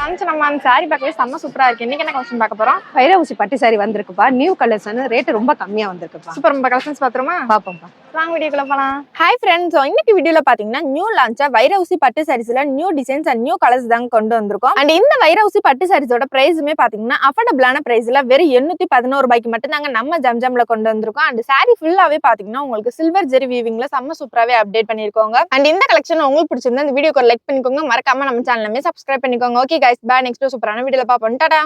நம்ம அந்த சாரி பார்க்கவே செம்ம சூப்பரா இருக்கு. இன்னைக்கு என்ன கலெக்ஷன் பார்க்க போறோம்? வைர ஊசி பட்டு சாரி வந்திருக்குப்பா. நியூ கலெக்ஷன், ரேட் ரொம்ப கம்மியா வந்திருக்குப்பா. சூப்பர். நம்ம கலெக்ஷன்ஸ் பாத்துருமா? பாப்போம்ப்பா. வாங்க வீடியோக்குள்ள போலாம். ஹாய் ஃப்ரெண்ட்ஸ், இன்னைக்கு வீடியோல பாத்தீங்கன்னா நியூ லான்ச்சா வைர ஊசி பட்டு சாரீஸ்ல new designs and new colours தான் கொண்டு வந்திருக்கோம். அண்ட் இந்த வைர ஊசி பட்டு சாரீஸோட பிரைஸுமே பாத்தீங்கன்னா அஃபோர்டபிளான பிரைஸ்ல வெறும் 811 ரூபாய்க்கு மட்டும் தாங்க நம்ம ஜம்ஜம்ல கொண்டு வந்திருக்கோம். அண்ட் சாரி ஃபுல்லாவே பாத்தீங்கன்னா உங்களுக்கு சில்வர் ஜெரி வீவிங்ல செம்ம சூப்பராவே அப்டேட் பண்ணிருக்கோங்க. அண்ட் இந்த கலெக்ஷன் உங்களுக்கு பிடிச்சிருந்தா இந்த வீடியோக்கு லைக் பண்ணிக்கோங்க. மறக்காம நம்ம சேனலுமே சப்ஸ்கிரைப் பண்ணிக்கோங்க. Okay guys, bye. நெக்ஸ்ட் சூப்பரான வீடியோல பாப்போம். டாடா.